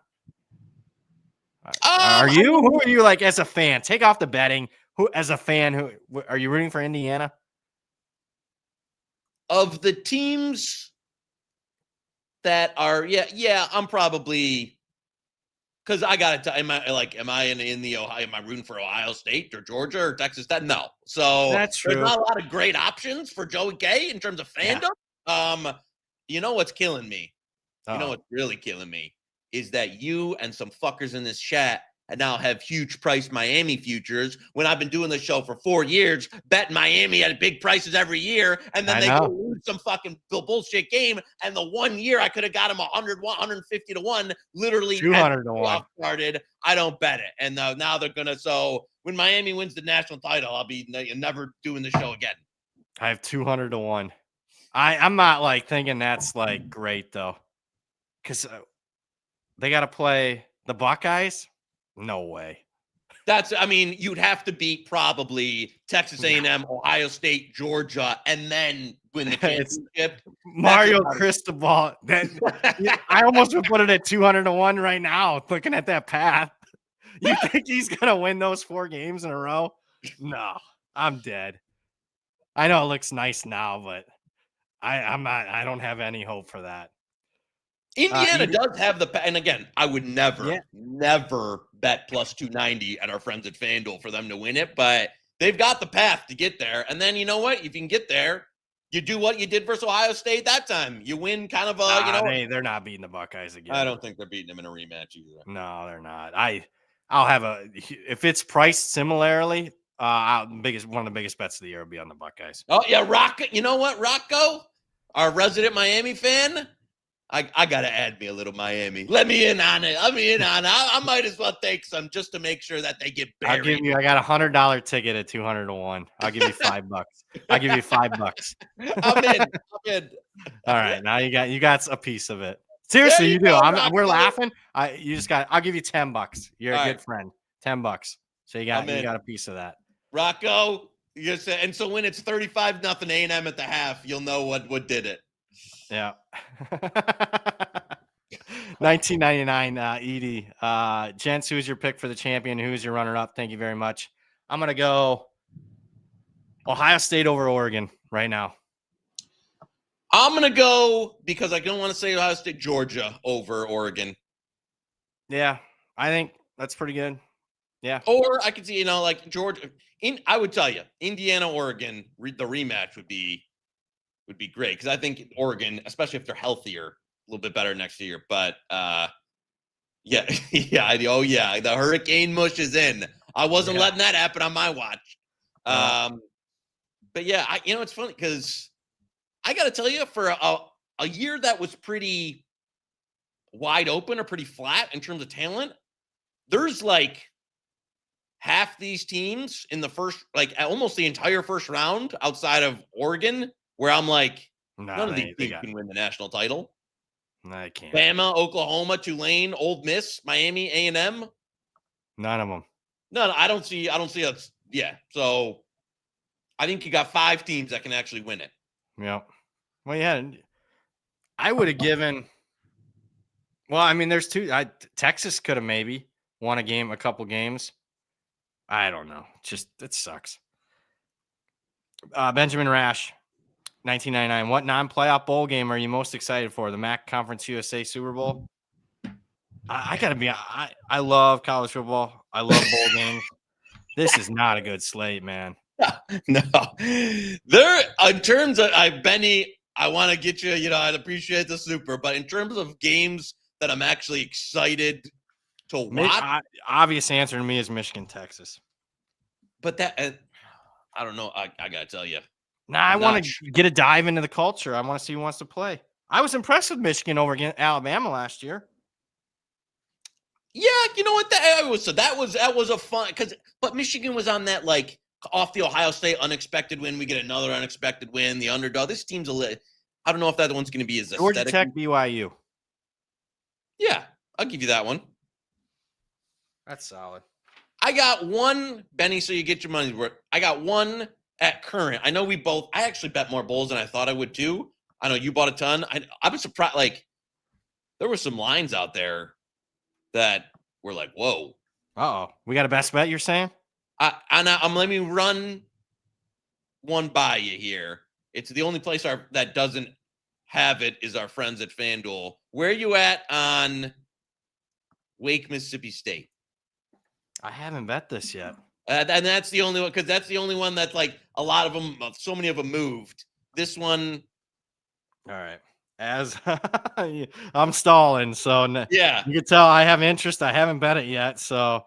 Are you? Who are you like as a fan? Take off the betting. Who as a fan? Who are you rooting for? Indiana? Of the teams that are, I'm probably. Because I got to, am I in the Ohio? Am I rooting for Ohio State or Georgia or Texas Tech? No. So that's true. There's not a lot of great options for Joey K in terms of fandom. Yeah. You know what's killing me? You know what's really killing me is that you and some fuckers in this chat now have huge price Miami futures when I've been doing this show for 4 years, betting Miami at big prices every year, and then they go lose some fucking bullshit game. And the 1 year I could have got them 100, 150 to 1, literally 200 to 1 started. I don't bet it, and now they're gonna. So when Miami wins the national title, I'll be never doing the show again. I have 200 to 1. I'm not like thinking that's like great though, because they got to play the Buckeyes. No way. You'd have to beat probably Texas A&M, Ohio State, Georgia, and then win the championship. Mario Cristobal. I almost would put it at 200 to 1 right now, looking at that path. You think he's going to win those 4 games in a row? No, I'm dead. I know it looks nice now, but I'm not. I don't have any hope for that. Indiana does have and again, I would never bet plus 290 at our friends at FanDuel for them to win it, but they've got the path to get there. And then you know what? If you can get there, you do what you did versus Ohio State that time. You win kind of they're not beating the Buckeyes again. I don't think they're beating them in a rematch either. No, they're not. I'll have if it's priced similarly, one of the biggest bets of the year will be on the Buckeyes. Oh yeah, Rocco. You know what, Rocco, our resident Miami fan. I got to add me a little Miami. Let me in on it. I might as well take some just to make sure that they get buried. I got $100 ticket at 200 to 1. I'll give you $5. I'll give you $5. I'm in. All right. Now you got a piece of it. Seriously, you do. We're laughing. I'll give you $10. You're a good friend. $10. So you got a piece of that. Rocco, and so when it's 35-0 A&M at the half, you'll know what did it. Yeah. 1999 Edie. Gents, who's your pick for the champion? Who's your runner-up? Thank you very much. I'm going to go Ohio State over Oregon right now. I'm going to go, because I don't want to say Ohio State, Georgia over Oregon. Yeah, I think that's pretty good. Yeah. Or I could see, like Georgia. I would tell you, Indiana, Oregon, the rematch would be great, because I think Oregon, especially if they're healthier, a little bit better next year. But the hurricane mush is in. I wasn't letting that happen on my watch. But yeah, it's funny because I got to tell you, for a year that was pretty wide open or pretty flat in terms of talent, there's like half these teams in the first, like almost the entire first round outside of Oregon, where I'm like, none of these teams can win the national title. I can't. Bama, Oklahoma, Tulane, Ole Miss, Miami, A&M. None of them. No, I don't see us. Yeah. So I think you got 5 teams that can actually win it. Yep. Well, yeah. I would have given. Well, I mean, there's 2. Texas could have maybe won a couple games. I don't know. It sucks. Benjamin Rash, 1999. What non-playoff bowl game are you most excited for? The MAC Conference USA Super Bowl? I gotta be. I love college football. I love bowl games. This is not a good slate, man. No, there. In terms of Benny, I want to get you. I'd appreciate the super, but in terms of games that I'm actually excited to watch, obvious answer to me is Michigan, Texas. But that, I don't know. I gotta tell you. Nah, I want to get a dive into the culture. I want to see who wants to play. I was impressed with Michigan over against Alabama last year. Yeah, you know what? That was a fun but Michigan was on that off the Ohio State unexpected win. We get another unexpected win. The underdog. This team's I don't know if that one's going to be as Georgia aesthetic. Tech, BYU. Yeah, I'll give you that one. That's solid. I got one, Benny, so you get your money's worth. I got one at current. I know I actually bet more bowls than I thought I would too. I know you bought a ton. I was surprised. There were some lines out there that were like, whoa. Uh-oh. We got a best bet, you're saying? Let me run one by you here. It's the only place that doesn't have it is our friends at FanDuel. Where are you at on Wake, Mississippi State? I haven't bet this yet. And that's the only one, because that's the only one that's a lot of them, so many of them moved. This one. All right. As I'm stalling, so yeah, you can tell I have interest. I haven't bet it yet, so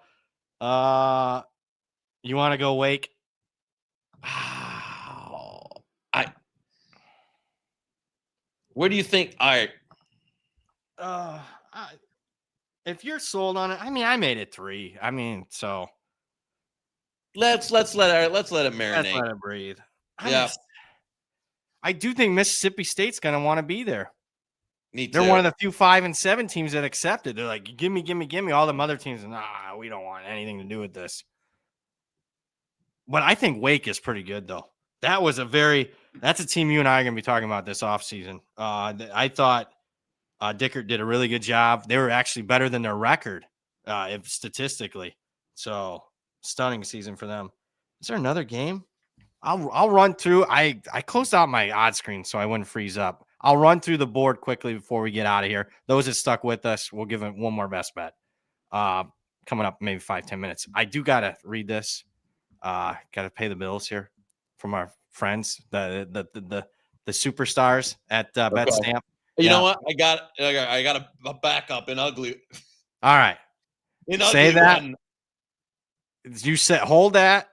you want to go Wake? Where do you think? All right. If you're sold on it, I mean, I made it 3. I mean, so let's let it marinate. Let's let it breathe. Yeah. I do think Mississippi State's going to want to be there. Me too. They're one of the few 5 and 7 teams that accepted. They're like, give me. All them other teams, nah, we don't want anything to do with this. But I think Wake is pretty good, though. That's a team you and I are going to be talking about this offseason. I thought Dickert did a really good job. They were actually better than their record statistically. So stunning season for them. Is there another game? I'll run through. I closed out my odd screen so I wouldn't freeze up. I'll run through the board quickly before we get out of here. Those that stuck with us, we'll give it one more best bet. Coming up maybe 5-10 minutes. I do gotta read this. Gotta pay the bills here from our friends, the superstars at BetStamp. You know what? I got a backup in ugly. All right. Say that. One. You said hold that.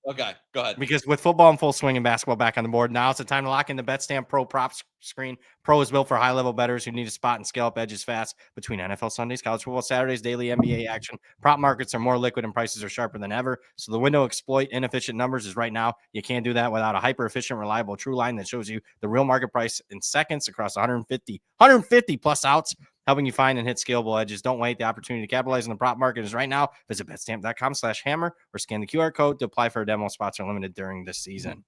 Okay, go ahead. Because with football in full swing and basketball back on the board, now it's the time to lock in the BetStamp Pro props screen. Pro is built for high-level bettors who need to spot and scale up edges fast between NFL Sundays, college football Saturdays, daily NBA action. Prop markets are more liquid and prices are sharper than ever. So the window to exploit inefficient numbers is right now. You can't do that without a hyper-efficient, reliable true line that shows you the real market price in seconds across 150 plus outs, helping you find and hit scalable edges. Don't wait. The opportunity to capitalize on the prop market is right now. Visit betstamp.com/hammer or scan the QR code to apply for a demo. Spots are limited during this season.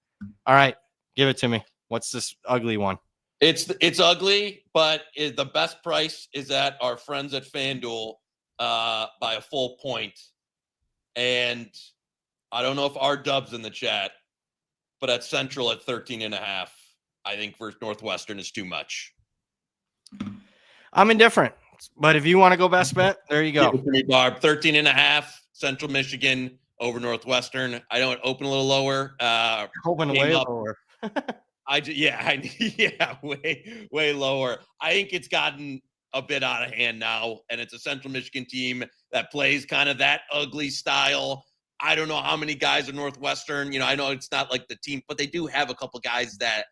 All right, give it to me. What's this ugly one? It's ugly, but the best price is at our friends at FanDuel by a full point. And I don't know if R-Dub's in the chat, but at Central at 13.5, I think for Northwestern is too much. I'm indifferent, but if you want to go best bet, there you go. Give it to me, Barb. 13.5, Central Michigan over Northwestern. I know it opened a little lower. Open way lower. Way lower. I think it's gotten a bit out of hand now, and it's a Central Michigan team that plays kind of that ugly style. I don't know how many guys are Northwestern. I know it's not like the team, but they do have a couple guys that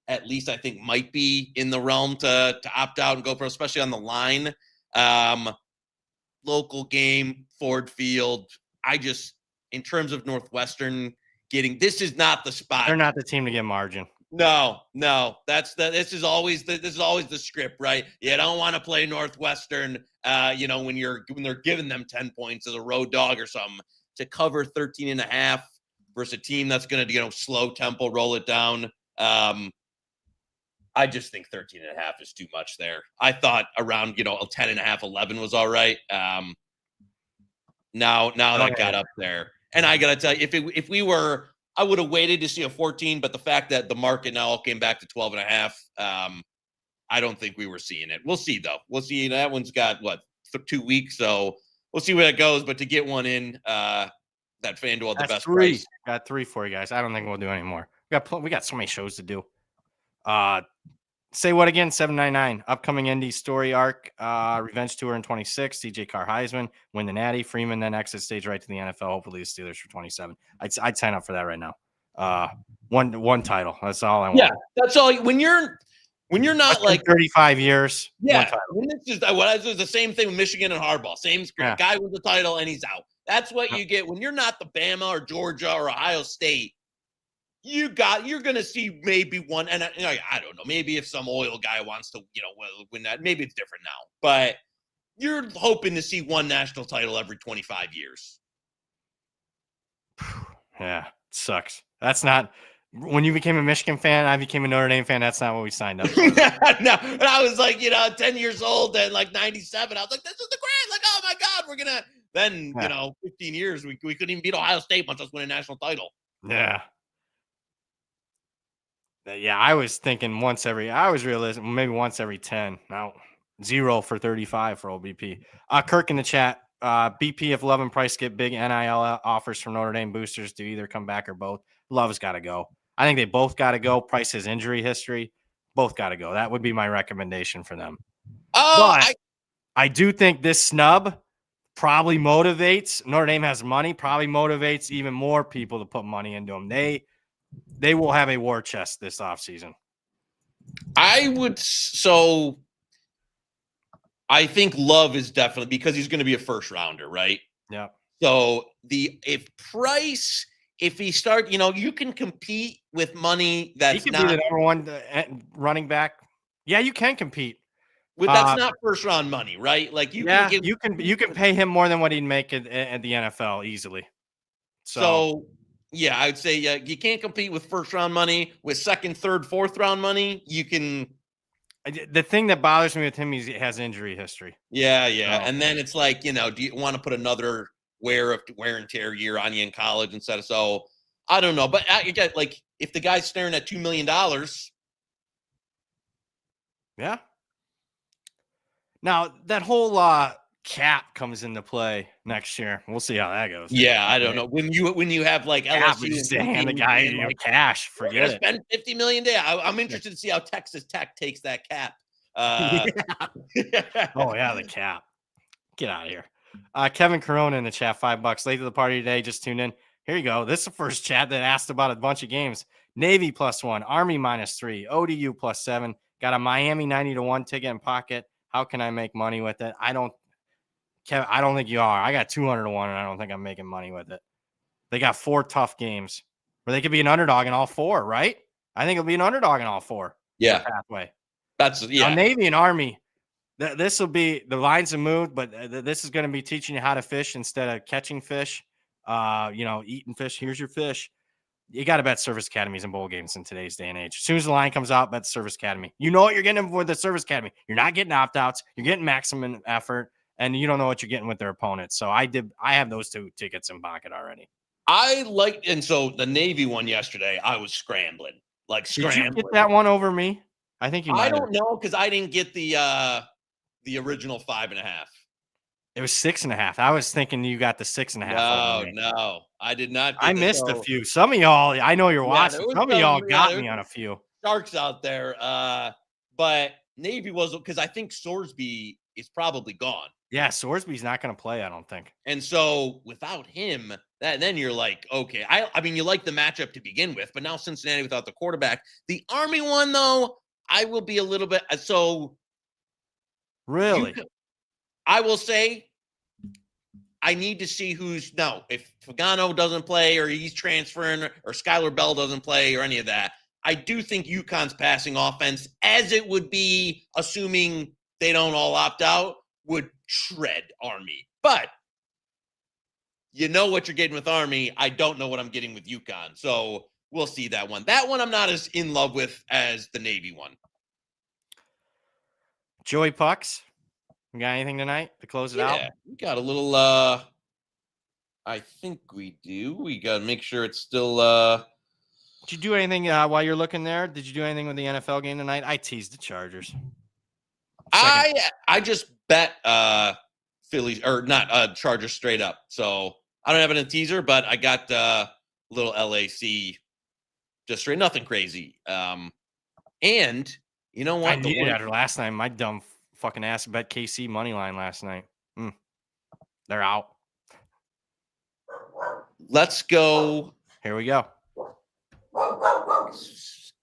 at least I think might be in the realm to opt out and go pro, especially on the line. Local game, Ford Field. In terms of Northwestern this is not the spot. They're not the team to get margin. No. This is always the script, right? You don't want to play Northwestern, when they're giving them 10 points as a road dog or something, to cover 13 and a half versus a team that's going to, slow tempo, roll it down. I just think 13 and a half is too much there. I thought around, 10 and a half, 11 was all right. Now that got up there. And I got to tell you, if we were, I would have waited to see a 14, but the fact that the market now came back to 12 and a half, I don't think we were seeing it. We'll see, though. We'll see. That one's got, 2 weeks, so we'll see where it goes. But to get one in, that FanDuel at the best price. Got 3 for you guys. I don't think we'll do any more. We got so many shows to do. Say what again? 799. Upcoming ND story arc. Revenge tour in 26. CJ Carr Heisman. Win the Natty. Freeman then exit stage right to the NFL. Hopefully the Steelers for 27. I'd sign up for that right now. One title. That's all I want. Yeah, that's all. When you're not like 35 years. Yeah, this is the same thing with Michigan and Harbaugh. Same script. Guy wins the title and he's out. That's what you get when you're not the Bama or Georgia or Ohio State. You're going to see maybe one, and I don't know, maybe if some oil guy wants to, win that, maybe it's different now. But you're hoping to see one national title every 25 years. Yeah, it sucks. That's not when you became a Michigan fan. I became a Notre Dame fan. That's not what we signed up for. No, and I was like, 10 years old and like 97. I was like, this is the great. Like, oh my God, we're gonna. Then 15 years, we couldn't even beat Ohio State, much less win a national title. Yeah. Yeah, I was thinking I was realistic, maybe once every 10. Now, 0 for 35 for old BP. Kirk in the chat. BP, if Love and Price get big NIL offers from Notre Dame boosters, do either come back or both? Love's got to go. I think they both got to go. Price has injury history. Both got to go. That would be my recommendation for them. But I do think this snub probably motivates. Notre Dame has money, probably motivates even more people to put money into them. They will have a war chest this offseason. I think Love is definitely, because he's going to be a first rounder, right? Yeah. So if he start, you can compete with money that's he can be the number one running back. Yeah, you can compete. That's not first round money, right? Like you can pay him more than what he'd make at the NFL easily. So yeah, I would say you can't compete with first round money. With second, third, fourth round money, you can. The thing that bothers me with him is he has injury history. Yeah. And then it's like, do you want to put another wear and tear year on you in college instead of so? I don't know, but again, like if the guy's staring at $2 million. Yeah. Now that whole cap comes into play next year. We'll see how that goes. Yeah, I don't know. When you have like LSU and the guy cash, forget it. Spend $50 million a day. I'm interested to see how Texas Tech takes that cap. Oh yeah, the cap. Get out of here. Kevin Corona in the chat, $5 late to the party today. Just tuned in. Here you go. This is the first chat that asked about a bunch of games. Navy +1, Army -3, ODU +7. Got a Miami 90-1 ticket in pocket. How can I make money with it? I don't think you are. I got 200-1, and I don't think I'm making money with it. They got 4 tough games where they could be an underdog in all 4, right? I think it'll be an underdog in all 4. Yeah. Pathway. Now, Navy and Army, this will be – the lines have moved, but this is going to be teaching you how to fish instead of catching fish, eating fish. Here's your fish. You got to bet Service Academies and bowl games in today's day and age. As soon as the line comes out, bet Service Academy. You know what you're getting with the Service Academy. You're not getting opt-outs. You're getting maximum effort. And you don't know what you're getting with their opponents. So I have those 2 tickets in pocket already. And so the Navy one yesterday, I was scrambling. Did you get that one over me? I think you might. I don't know, because I didn't get the original 5.5. It was 6.5. I was thinking you got the 6.5. No, I did not. I missed a few. Some of y'all, I know you're watching. Some of y'all got me on a few. Sharks out there. But Navy was, because I think Sorsby is probably gone. Yeah, Sorsby's not going to play, I don't think. And so without him, then you're like, okay. I mean, you like the matchup to begin with, but now Cincinnati without the quarterback. The Army one, though, I will be a little bit so. Really? I will say I need to see if Pagano doesn't play or he's transferring or Skylar Bell doesn't play or any of that. I do think UConn's passing offense, as it would be, assuming they don't all opt out, would shred Army. But you know what you're getting with Army. I don't know what I'm getting with UConn. So we'll see that one. That one I'm not as in love with as the Navy one. Joey Pucks, we got anything tonight to close it out? Yeah, we got a little, I think we do. We got to make sure it's still, Did you do anything while you're looking there? Did you do anything with the NFL game tonight? I teased the Chargers. I just bet Phillies or not Chargers straight up. So I don't have it in a teaser, but I got little LAC just straight, nothing crazy. And you know what? I needed after last night. My dumb fucking ass bet KC money line last night. They're out. Let's go. Here we go.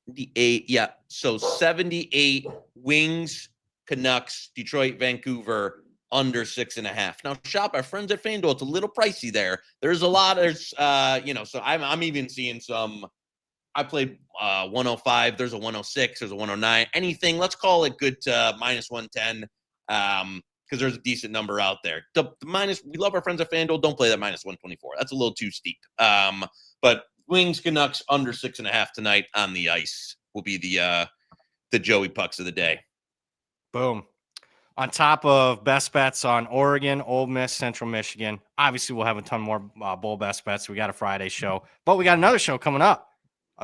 78. Yeah. So 78 Wings, Canucks, Detroit, Vancouver, under 6.5. Now shop our friends at FanDuel. It's a little pricey there. There's a lot. There's so I'm even seeing some. I played 105. There's a 106. There's a 109. Anything. Let's call it good to minus 110. Because there's a decent number out there. The minus. We love our friends at FanDuel. Don't play that minus 124. That's a little too steep. But Wings, Canucks under 6.5 tonight on the ice will be the Joey Pucks of the day. Boom. On top of best bets on Oregon, Ole Miss, Central Michigan. Obviously, we'll have a ton more bowl best bets. We got a Friday show, but we got another show coming up.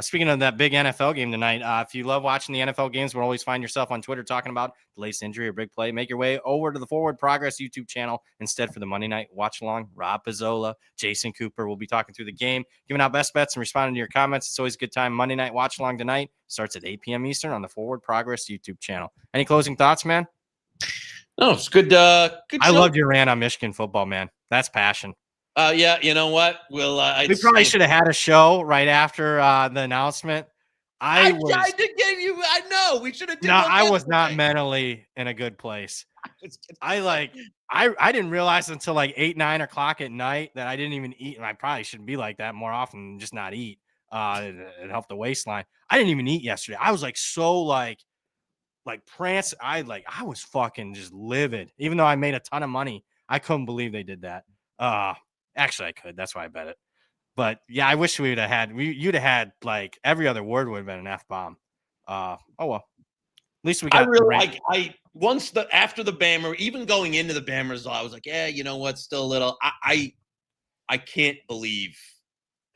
Speaking of that big NFL game tonight, if you love watching the NFL games, we'll always find yourself on Twitter talking about the latest injury or big play. Make your way over to the Forward Progress YouTube channel instead for the Monday night watch along. Rob Pizzola, Jason Cooper will be talking through the game, giving out best bets and responding to your comments. It's always a good time. Monday night watch along tonight starts at 8 p.m. Eastern on the Forward Progress YouTube channel. Any closing thoughts, man? No, it's good. Good. I loved your rant on Michigan football, man. That's passion. Yeah, you know what? We probably should have had a show right after the announcement. I know we should have. No, I was not mentally in a good place. I didn't realize until like 8, 9 o'clock at night that I didn't even eat, and I probably should be like that more often than just not eat. It helped the waistline. I didn't even eat yesterday. I was like so like prance. I was fucking just livid. Even though I made a ton of money, I couldn't believe they did that. Actually, I could. That's why I bet it. But yeah, I wish we would have had. You'd have had like every other word would have been an F-bomb. Oh well. At least we got. After the Bama, even going into the Bama result, I was like, yeah, you know what? Still a little. I can't believe.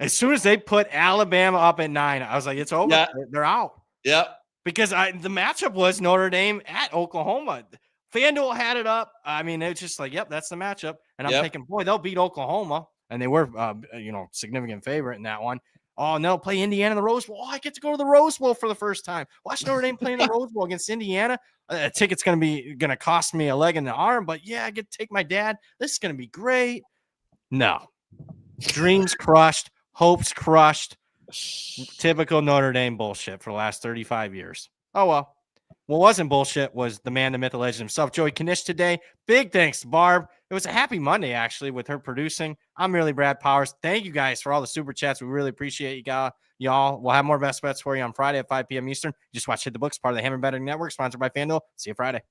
As soon as they put Alabama up at 9, I was like, it's over. Yeah. They're out. Yep. Because the matchup was Notre Dame at Oklahoma. FanDuel had it up. I mean, it's just like, yep, that's the matchup. And I'm thinking, boy, they'll beat Oklahoma. And they were, significant favorite in that one. Oh, no, play Indiana in the Rose Bowl. Oh, I get to go to the Rose Bowl for the first time. Watch Notre Dame play in the Rose Bowl against Indiana. A ticket's going to cost me a leg and an arm. But, yeah, I get to take my dad. This is going to be great. No. Dreams crushed. Hopes crushed. Typical Notre Dame bullshit for the last 35 years. Oh, well. What wasn't bullshit was the man, the myth, the legend himself, Joey Knish today. Big thanks to Barb. It was a happy Monday, actually, with her producing. I'm really Brad Powers. Thank you guys for all the super chats. We really appreciate you y'all. We'll have more best bets for you on Friday at 5 p.m. Eastern. Just watch Hit the Books, part of the Hammer Betting Network, sponsored by FanDuel. See you Friday.